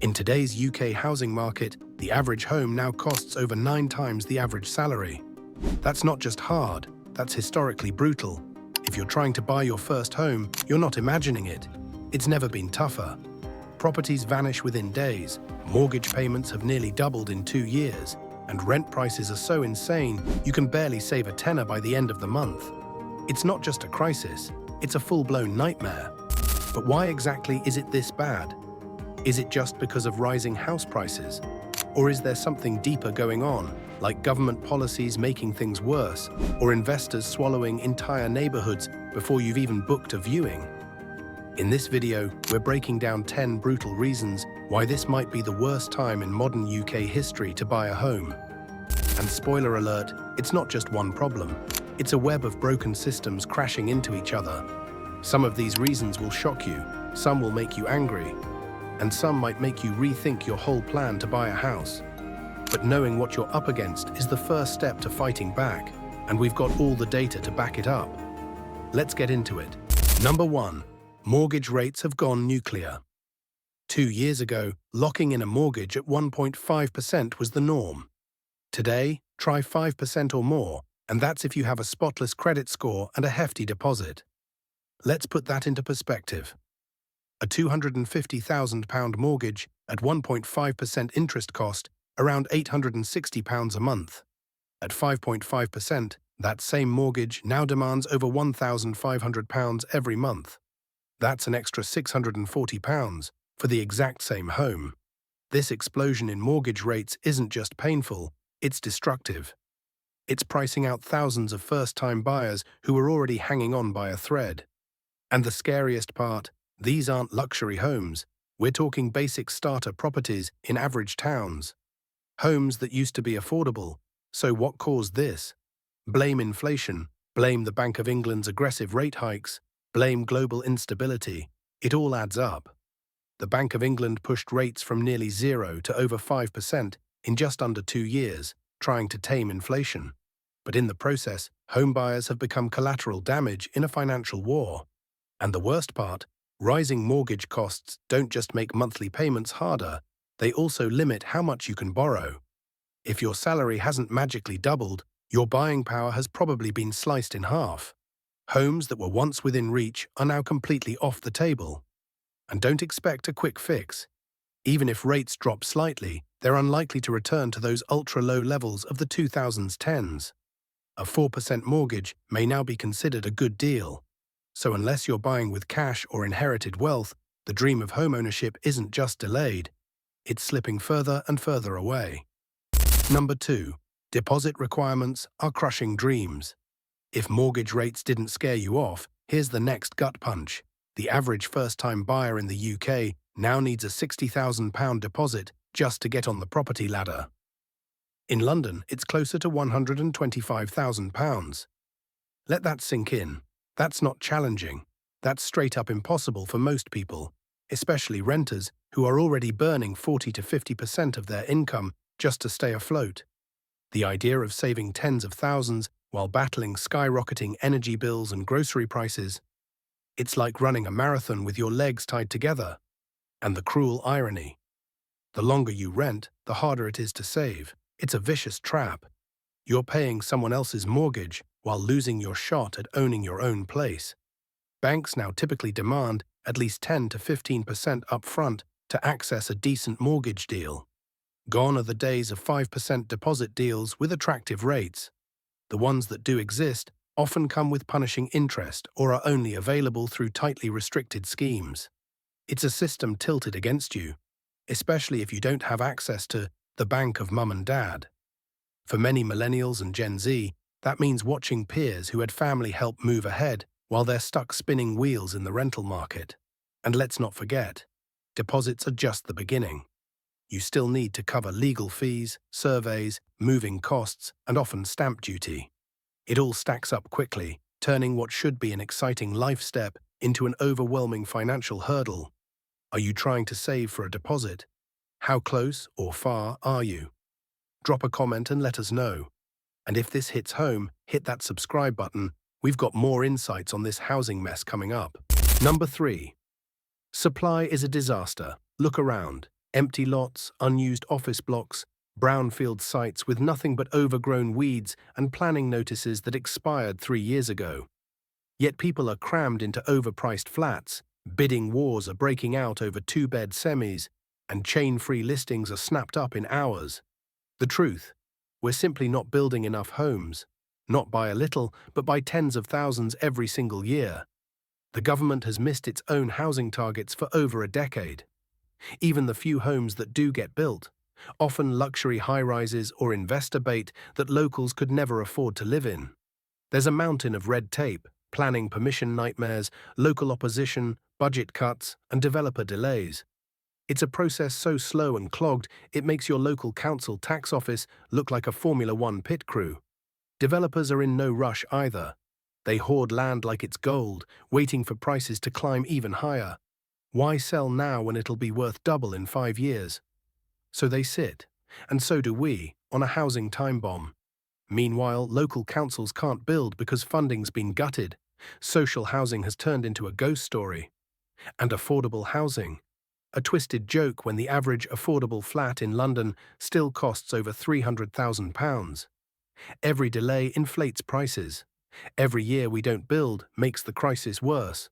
In today's UK housing market, the average home now costs over 9 times the average salary. That's not just hard, that's historically brutal. If you're trying to buy your first home, you're not imagining it. It's never been tougher. Properties vanish within days, mortgage payments have nearly doubled in 2 years, and rent prices are so insane you can barely save a tenner by the end of the month. It's not just a crisis, it's a full-blown nightmare. But why exactly is it this bad? Is it just because of rising house prices? Or is there something deeper going on, like government policies making things worse, or investors swallowing entire neighborhoods before you've even booked a viewing? In this video, we're breaking down 10 brutal reasons why this might be the worst time in modern UK history to buy a home. And spoiler alert, it's not just one problem. It's a web of broken systems crashing into each other. Some of these reasons will shock you, some will make you angry, and some might make you rethink your whole plan to buy a house. But knowing what you're up against is the first step to fighting back, and we've got all the data to back it up. Let's get into it. Number 1. Mortgage rates have gone nuclear. 2 years ago, locking in a mortgage at 1.5% was the norm. Today, try 5% or more, and that's if you have a spotless credit score and a hefty deposit. Let's put that into perspective. A £250,000 mortgage at 1.5% interest cost, around £860 a month. At 5.5%, that same mortgage now demands over £1,500 every month. That's an extra £640 for the exact same home. This explosion in mortgage rates isn't just painful, it's destructive. It's pricing out thousands of first-time buyers who are already hanging on by a thread. And the scariest part, these aren't luxury homes. We're talking basic starter properties in average towns. Homes that used to be affordable. So what caused this? Blame inflation, blame the Bank of England's aggressive rate hikes, blame global instability. It all adds up. The Bank of England pushed rates from nearly 0 to over 5% in just under 2 years, trying to tame inflation. But in the process, homebuyers have become collateral damage in a financial war. And the worst part, rising mortgage costs don't just make monthly payments harder, they also limit how much you can borrow. If your salary hasn't magically doubled, your buying power has probably been sliced in half. Homes that were once within reach are now completely off the table. And don't expect a quick fix. Even if rates drop slightly, they're unlikely to return to those ultra-low levels of the 2010s. A 4% mortgage may now be considered a good deal. So unless you're buying with cash or inherited wealth, the dream of homeownership isn't just delayed, it's slipping further and further away. Number 2. Deposit requirements are crushing dreams. If mortgage rates didn't scare you off, here's the next gut punch. The average first-time buyer in the UK now needs a £60,000 deposit just to get on the property ladder. In London, it's closer to £125,000. Let that sink in. That's not challenging. That's straight up impossible for most people, especially renters who are already burning 40 to 50% of their income just to stay afloat. The idea of saving tens of thousands while battling skyrocketing energy bills and grocery prices, it's like running a marathon with your legs tied together. And the cruel irony, the longer you rent, the harder it is to save. It's a vicious trap. You're paying someone else's mortgage while losing your shot at owning your own place. Banks now typically demand at least 10 to 15% upfront to access a decent mortgage deal. Gone are the days of 5% deposit deals with attractive rates. The ones that do exist often come with punishing interest or are only available through tightly restricted schemes. It's a system tilted against you, especially if you don't have access to the bank of mum and dad. For many millennials and Gen Z, that means watching peers who had family help move ahead while they're stuck spinning wheels in the rental market. And let's not forget, deposits are just the beginning. You still need to cover legal fees, surveys, moving costs, and often stamp duty. It all stacks up quickly, turning what should be an exciting life step into an overwhelming financial hurdle. Are you trying to save for a deposit? How close or far are you? Drop a comment and let us know. And if this hits home, hit that subscribe button. We've got more insights on this housing mess coming up. Number 3. Supply is a disaster. Look around. Empty lots, unused office blocks, brownfield sites with nothing but overgrown weeds and planning notices that expired 3 years ago. Yet people are crammed into overpriced flats, bidding wars are breaking out over two-bed semis, and chain-free listings are snapped up in hours. The truth, we're simply not building enough homes, not by a little, but by tens of thousands every single year. The government has missed its own housing targets for over a decade. Even the few homes that do get built, often luxury high-rises or investor bait that locals could never afford to live in. There's a mountain of red tape, planning permission nightmares, local opposition, budget cuts, and developer delays. It's a process so slow and clogged it makes your local council tax office look like a Formula One pit crew. Developers are in no rush either. They hoard land like it's gold, waiting for prices to climb even higher. Why sell now when it'll be worth double in 5 years? So they sit, and so do we, on a housing time bomb. Meanwhile, local councils can't build because funding's been gutted. Social housing has turned into a ghost story. And affordable housing, a twisted joke when the average affordable flat in London still costs over £300,000. Every delay inflates prices. Every year we don't build makes the crisis worse.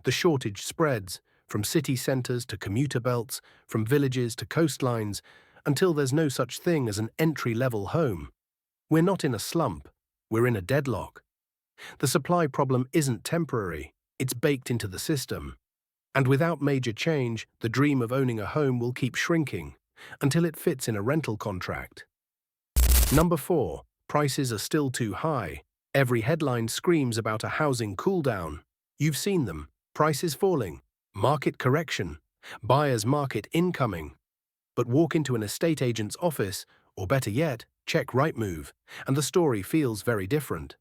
The shortage spreads, from city centres to commuter belts, from villages to coastlines, until there's no such thing as an entry-level home. We're not in a slump, we're in a deadlock. The supply problem isn't temporary, it's baked into the system. And without major change, the dream of owning a home will keep shrinking, until it fits in a rental contract. Number 4. Prices are still too high. Every headline screams about a housing cooldown. You've seen them. Prices falling, market correction, buyer's market incoming. But walk into an estate agent's office, or better yet, check Rightmove, and the story feels very different.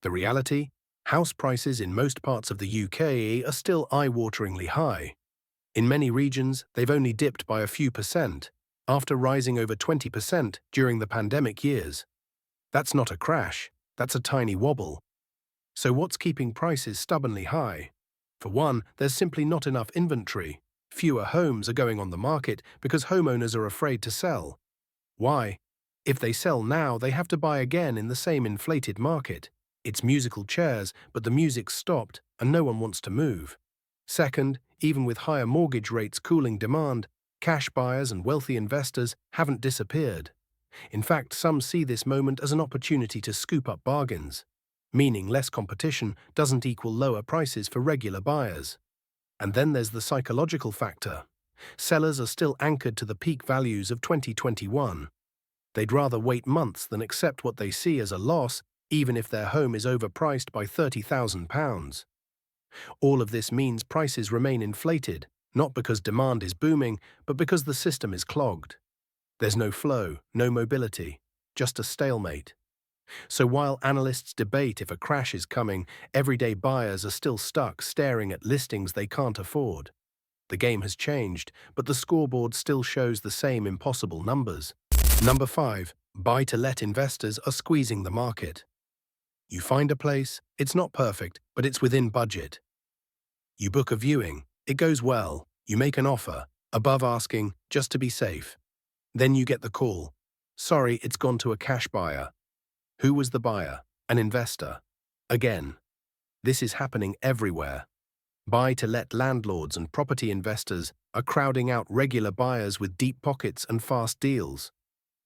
The reality? House prices in most parts of the UK are still eye-wateringly high. In many regions, they've only dipped by a few percent, after rising over 20% during the pandemic years. That's not a crash, that's a tiny wobble. So what's keeping prices stubbornly high? For one, there's simply not enough inventory. Fewer homes are going on the market because homeowners are afraid to sell. Why? If they sell now, they have to buy again in the same inflated market. It's musical chairs, but the music's stopped and no one wants to move. Second, even with higher mortgage rates cooling demand, cash buyers and wealthy investors haven't disappeared. In fact, some see this moment as an opportunity to scoop up bargains, meaning less competition doesn't equal lower prices for regular buyers. And then there's the psychological factor. Sellers are still anchored to the peak values of 2021. They'd rather wait months than accept what they see as a loss, even if their home is overpriced by £30,000. All of this means prices remain inflated, not because demand is booming, but because the system is clogged. There's no flow, no mobility, just a stalemate. So while analysts debate if a crash is coming, everyday buyers are still stuck staring at listings they can't afford. The game has changed, but the scoreboard still shows the same impossible numbers. Number 5. Buy-to-let investors are squeezing the market. You find a place, it's not perfect, but it's within budget. You book a viewing, it goes well, you make an offer, above asking, just to be safe. Then you get the call. Sorry, it's gone to a cash buyer. Who was the buyer? An investor. Again. This is happening everywhere. Buy-to-let landlords and property investors are crowding out regular buyers with deep pockets and fast deals.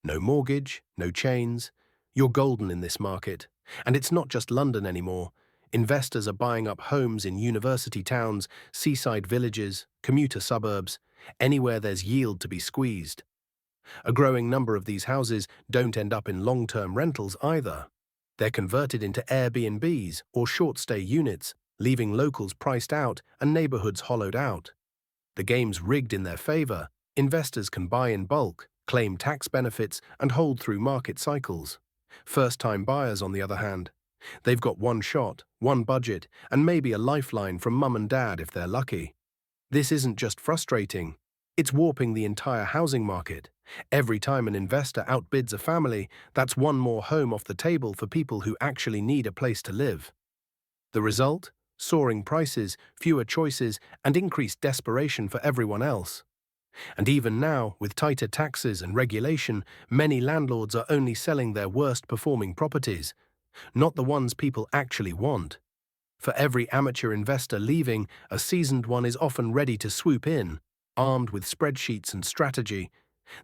No mortgage, no chains. You're golden in this market. And it's not just London anymore. Investors are buying up homes in university towns, seaside villages, commuter suburbs, anywhere there's yield to be squeezed. A growing number of these houses don't end up in long-term rentals either. They're converted into Airbnbs or short-stay units, leaving locals priced out and neighborhoods hollowed out. The game's rigged in their favor. Investors can buy in bulk, claim tax benefits, and hold through market cycles. First-time buyers, on the other hand, they've got one shot, one budget, and maybe a lifeline from mum and dad if they're lucky. This isn't just frustrating, it's warping the entire housing market. Every time an investor outbids a family, that's one more home off the table for people who actually need a place to live. The result? Soaring prices, fewer choices, and increased desperation for everyone else. And even now, with tighter taxes and regulation, many landlords are only selling their worst-performing properties, not the ones people actually want. For every amateur investor leaving, a seasoned one is often ready to swoop in, armed with spreadsheets and strategy.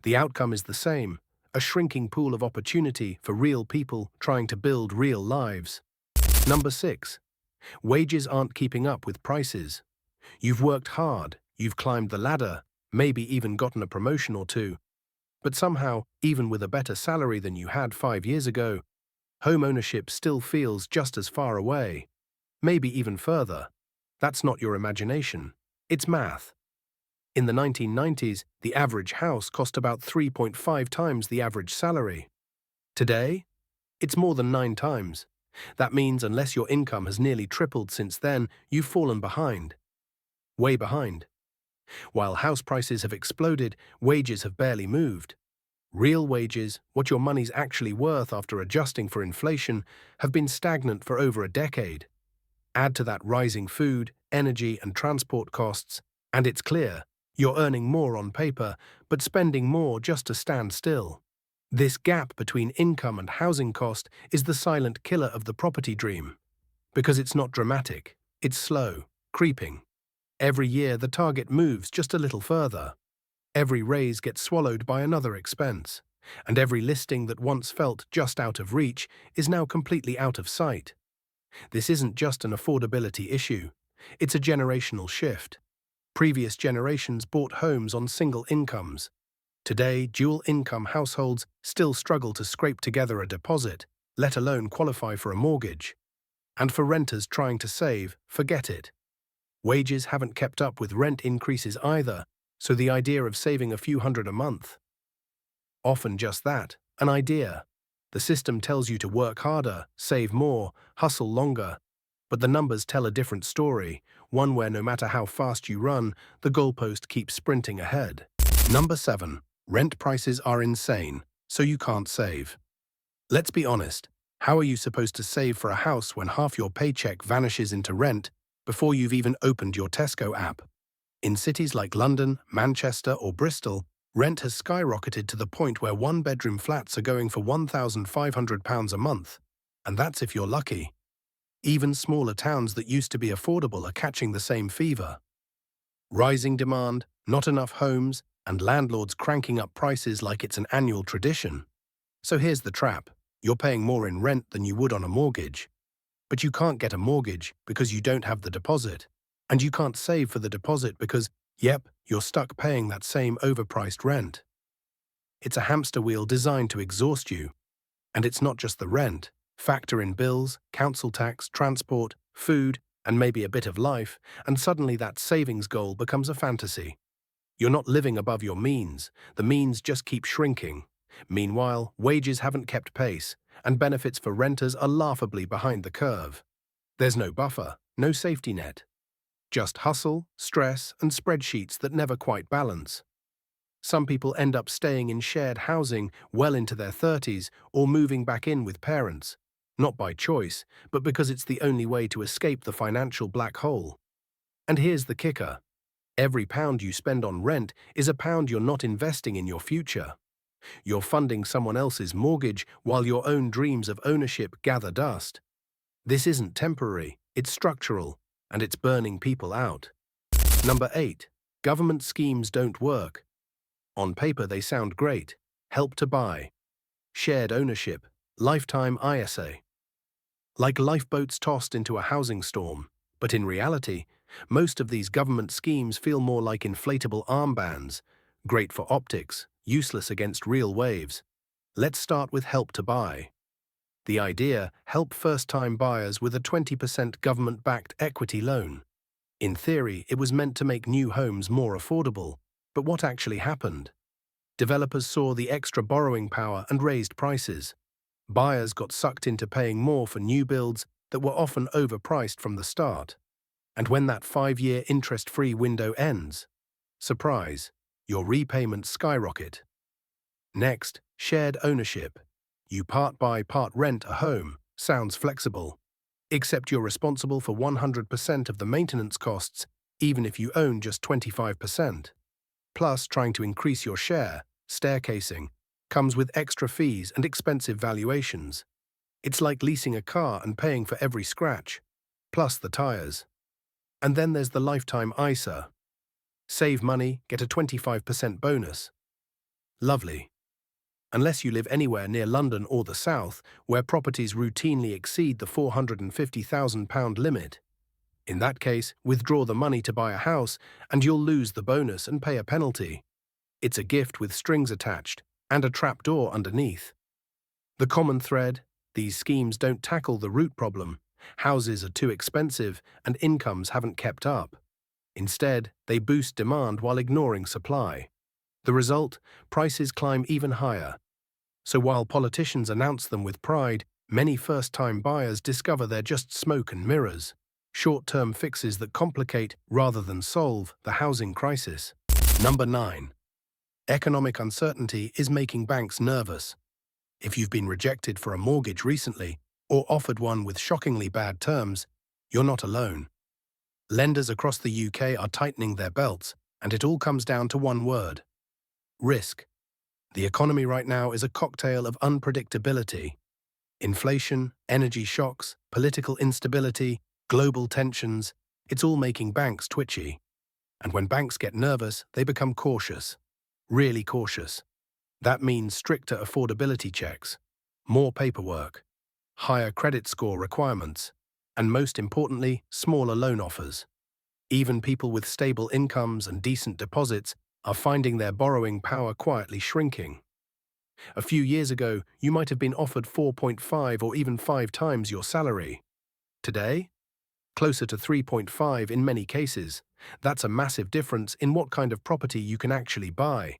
The outcome is the same: a shrinking pool of opportunity for real people trying to build real lives. Number 6. Wages aren't keeping up with prices. You've worked hard, you've climbed the ladder, maybe even gotten a promotion or two. But somehow, even with a better salary than you had 5 years ago, home ownership still feels just as far away. Maybe even further. That's not your imagination. It's math. In the 1990s, the average house cost about 3.5 times the average salary. Today, it's more than 9 times. That means unless your income has nearly tripled since then, you've fallen behind. Way behind. While house prices have exploded, wages have barely moved. Real wages, what your money's actually worth after adjusting for inflation, have been stagnant for over a decade. Add to that rising food, energy, and transport costs, and it's clear you're earning more on paper, but spending more just to stand still. This gap between income and housing cost is the silent killer of the property dream. Because it's not dramatic, it's slow, creeping. Every year the target moves just a little further. Every raise gets swallowed by another expense, and every listing that once felt just out of reach is now completely out of sight. This isn't just an affordability issue, it's a generational shift. Previous generations bought homes on single incomes. Today, dual-income households still struggle to scrape together a deposit, let alone qualify for a mortgage. And for renters trying to save, forget it. Wages haven't kept up with rent increases either, so the idea of saving a few hundred a month. Often just that, an idea. The system tells you to work harder, save more, hustle longer. But the numbers tell a different story, one where no matter how fast you run, the goalpost keeps sprinting ahead. Number 7. Rent prices are insane, so you can't save. Let's be honest, how are you supposed to save for a house when half your paycheck vanishes into rent before you've even opened your Tesco app? In cities like London, Manchester, or Bristol, rent has skyrocketed to the point where one-bedroom flats are going for £1,500 a month, and that's if you're lucky. Even smaller towns that used to be affordable are catching the same fever. Rising demand, not enough homes, and landlords cranking up prices like it's an annual tradition. So here's the trap: you're paying more in rent than you would on a mortgage. But you can't get a mortgage because you don't have the deposit. And you can't save for the deposit because, yep, you're stuck paying that same overpriced rent. It's a hamster wheel designed to exhaust you. And it's not just the rent. Factor in bills, council tax, transport, food, and maybe a bit of life, and suddenly that savings goal becomes a fantasy. You're not living above your means. The means just keep shrinking. Meanwhile, wages haven't kept pace, and benefits for renters are laughably behind the curve. There's no buffer, no safety net. Just hustle, stress, and spreadsheets that never quite balance. Some people end up staying in shared housing well into their 30s or moving back in with parents, not by choice, but because it's the only way to escape the financial black hole. And here's the kicker: every pound you spend on rent is a pound you're not investing in your future. You're funding someone else's mortgage while your own dreams of ownership gather dust. This isn't temporary, it's structural, and it's burning people out. Number 8. Government schemes don't work. On paper they sound great: help to buy, shared ownership, lifetime ISA. Like lifeboats tossed into a housing storm. But in reality, most of these government schemes feel more like inflatable armbands, great for optics, useless against real waves. Let's start with help to buy. The idea: help first-time buyers with a 20% government-backed equity loan. In theory, it was meant to make new homes more affordable. But what actually happened? Developers saw the extra borrowing power and raised prices. Buyers got sucked into paying more for new builds that were often overpriced from the start. And when that 5-year interest-free window ends, surprise, your repayments skyrocket. Next, shared ownership. You part buy, part rent a home. Sounds flexible. Except you're responsible for 100% of the maintenance costs, even if you own just 25%. Plus, trying to increase your share, staircasing, comes with extra fees and expensive valuations. It's like leasing a car and paying for every scratch, plus the tires. And then there's the lifetime ISA. Save money, get a 25% bonus. Lovely. Unless you live anywhere near London or the South, where properties routinely exceed the £450,000 limit. In that case, withdraw the money to buy a house and you'll lose the bonus and pay a penalty. It's a gift with strings attached and a trapdoor underneath. The common thread: these schemes don't tackle the root problem. Houses are too expensive and incomes haven't kept up. Instead, they boost demand while ignoring supply. The result? Prices climb even higher. So while politicians announce them with pride, many first-time buyers discover they're just smoke and mirrors. Short-term fixes that complicate rather than solve the housing crisis. Number 9. Economic uncertainty is making banks nervous. If you've been rejected for a mortgage recently, or offered one with shockingly bad terms, you're not alone. Lenders across the UK are tightening their belts, and it all comes down to one word: risk. The economy right now is a cocktail of unpredictability. Inflation, energy shocks, political instability, global tensions, it's all making banks twitchy. And when banks get nervous, they become cautious. Really cautious. That means stricter affordability checks, more paperwork, higher credit score requirements, and most importantly, smaller loan offers. Even people with stable incomes and decent deposits are finding their borrowing power quietly shrinking. A few years ago, you might have been offered 4.5 or even 5 times your salary. Today, closer to 3.5 in many cases. That's a massive difference in what kind of property you can actually buy.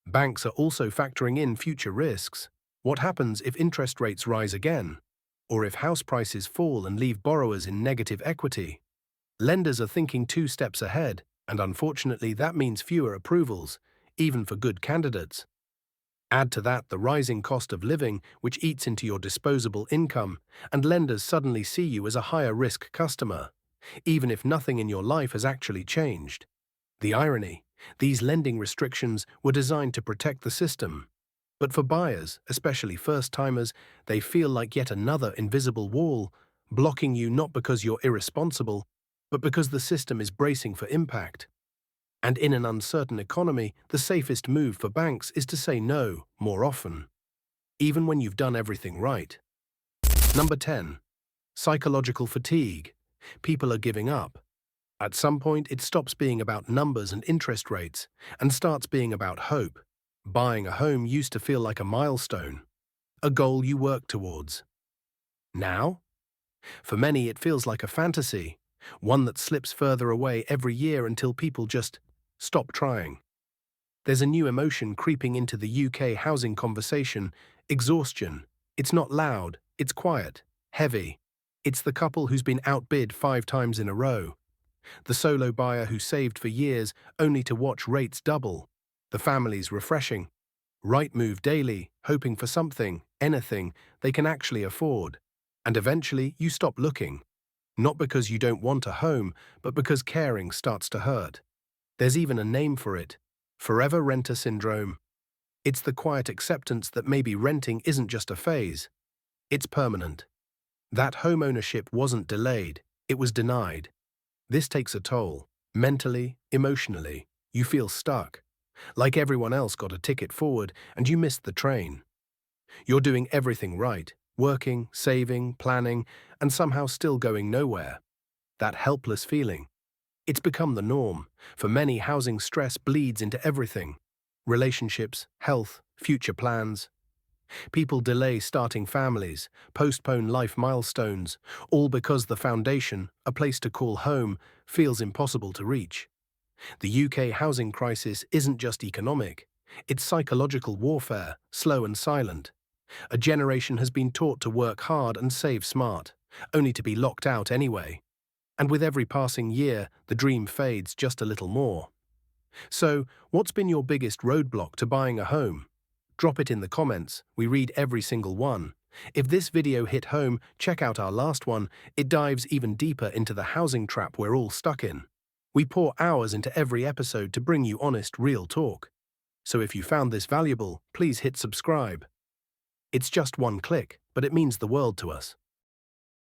Banks are also factoring in future risks. What happens if interest rates rise again? Or if house prices fall and leave borrowers in negative equity? Lenders are thinking 2 steps ahead, and unfortunately that means fewer approvals, even for good candidates. Add to that the rising cost of living, which eats into your disposable income, and lenders suddenly see you as a higher-risk customer, even if nothing in your life has actually changed. The irony: these lending restrictions were designed to protect the system. But for buyers, especially first-timers, they feel like yet another invisible wall, blocking you not because you're irresponsible, but because the system is bracing for impact. And in an uncertain economy, the safest move for banks is to say no more often, even when you've done everything right. Number 10. Psychological fatigue. People are giving up. At some point, it stops being about numbers and interest rates and starts being about hope. Buying a home used to feel like a milestone, a goal you work towards. Now, for many, it feels like a fantasy, one that slips further away every year until people just stop trying. There's a new emotion creeping into the UK housing conversation: exhaustion. It's not loud, it's quiet, heavy. It's the couple who's been outbid 5 times in a row. The solo buyer who saved for years only to watch rates double. The families refreshing, right move daily, hoping for something, anything, they can actually afford. And eventually you stop looking. Not because you don't want a home, but because caring starts to hurt. There's even a name for it: forever renter syndrome. It's the quiet acceptance that maybe renting isn't just a phase. It's permanent. That home ownership wasn't delayed, it was denied. This takes a toll. Mentally, emotionally, you feel stuck. Like everyone else got a ticket forward and you missed the train. You're doing everything right, working, saving, planning, and somehow still going nowhere. That helpless feeling. It's become the norm. For many, housing stress bleeds into everything: relationships, health, future plans. People delay starting families, postpone life milestones, all because the foundation, a place to call home, feels impossible to reach. The UK housing crisis isn't just economic. It's psychological warfare, slow and silent. A generation has been taught to work hard and save smart, only to be locked out anyway. And with every passing year, the dream fades just a little more. So, what's been your biggest roadblock to buying a home? Drop it in the comments, we read every single one. If this video hit home, check out our last one. It dives even deeper into the housing trap we're all stuck in. We pour hours into every episode to bring you honest, real talk. So if you found this valuable, please hit subscribe. It's just one click, but it means the world to us.